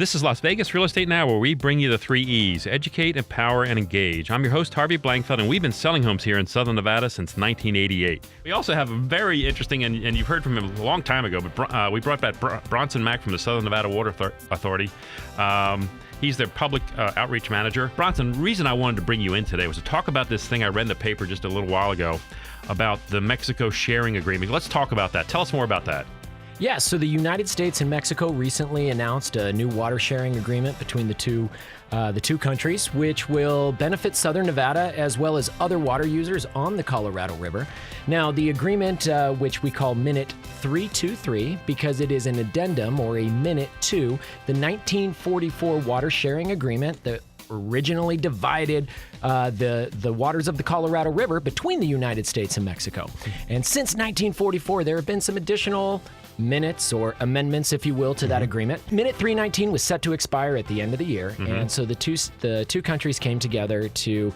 This is Las Vegas Real Estate Now, where we bring you the 3 E's: educate, empower, and engage. I'm your host, Harvey Blankfeld, and we've been selling homes here in Southern Nevada since 1988. We also have a very interesting, and you've heard from him a long time ago, but we brought back Bronson Mack from the Southern Nevada Water Authority. He's their public outreach manager. Bronson, the reason I wanted to bring you in today was to talk about this thing I read in the paper just a little while ago about the Mexico sharing agreement. Let's talk about that. Tell us more about that. Yeah, so the United States and Mexico recently announced a new water sharing agreement between the two countries, which will benefit Southern Nevada as well as other water users on the Colorado River. Now, the agreement, which we call Minute 323, because it is an addendum or a minute to the 1944 water sharing agreement that originally divided the waters of the Colorado River between the United States and Mexico. And since 1944, there have been some additional minutes or amendments, if you will, to that agreement. Minute 319 was set to expire at the end of the year, and so the two countries came together to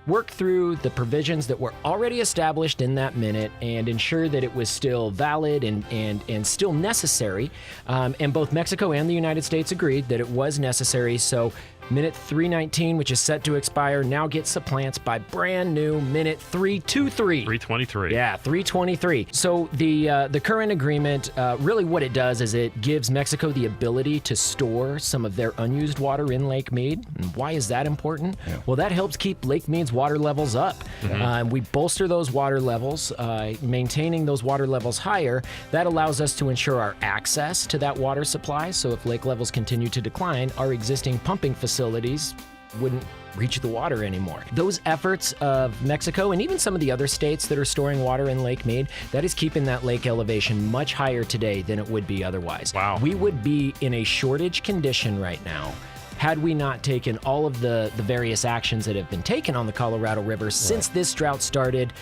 work through the provisions that were already established in that minute and ensure that it was still valid and still necessary. And both Mexico and the United States agreed that it was necessary. So Minute 319, which is set to expire, now gets supplanted by brand new Minute 323. 323. Yeah, 323. So the current agreement, really what it does is it gives Mexico the ability to store some of their unused water in Lake Mead. And why is that important? Yeah. Well, that helps keep Lake Mead's water levels up. We bolster those water levels, maintaining those water levels higher. That allows us to ensure our access to that water supply. So if lake levels continue to decline, our existing pumping facilities wouldn't reach the water anymore. Those efforts of Mexico and even some of the other states that are storing water in Lake Mead, that is keeping that lake elevation much higher today than it would be otherwise. Wow. We would be in a shortage condition right now had we not taken all of the various actions that have been taken on the Colorado River since this drought started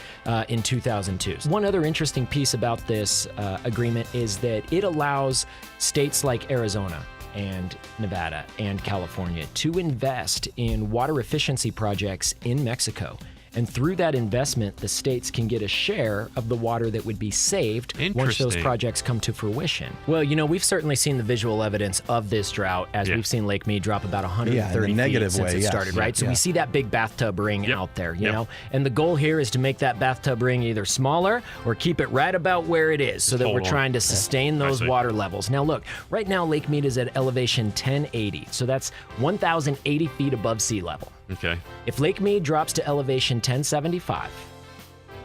in 2002. One other interesting piece about this agreement is that it allows states like Arizona and Nevada and California to invest in water efficiency projects in Mexico. And through that investment, the states can get a share of the water that would be saved once those projects come to fruition. Well, you know, we've certainly seen the visual evidence of this drought as we've seen Lake Mead drop about 130 feet since it started, right? So we see that big bathtub ring out there, you know? And the goal here is to make that bathtub ring either smaller or keep it right about where it is so that we're trying to sustain those water levels. Now, look, right now Lake Mead is at elevation 1080, so that's 1,080 feet above sea level. Okay. If Lake Mead drops to elevation 1075,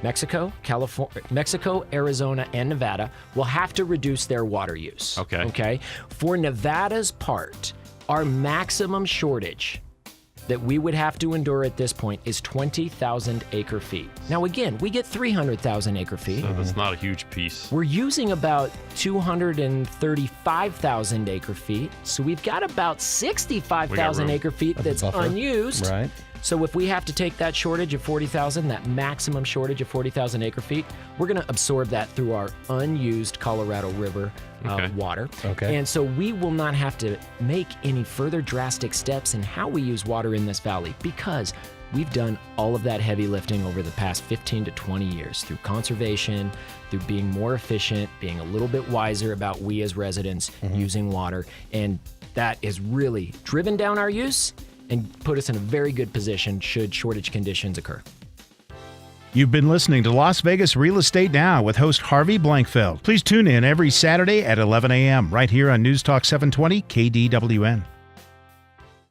Mexico, Arizona, and Nevada will have to reduce their water use. Okay. For Nevada's part, our maximum shortage that we would have to endure at this point is 20,000 acre feet. Now again, we get 300,000 acre feet. So that's not a huge piece. We're using about 235,000 acre feet. So we've got about 65,000 acre feet that's unused. Right. So if we have to take that shortage of 40,000, that maximum shortage of 40,000 acre feet, we're going to absorb that through our unused Colorado River water. Okay. And so we will not have to make any further drastic steps in how we use water in this valley because we've done all of that heavy lifting over the past 15 to 20 years through conservation, through being more efficient, being a little bit wiser about we as residents using water. And that has really driven down our use and put us in a very good position should shortage conditions occur. You've been listening to Las Vegas Real Estate Now with host Harvey Blankfeld. Please tune in every Saturday at 11 a.m. right here on News Talk 720 KDWN.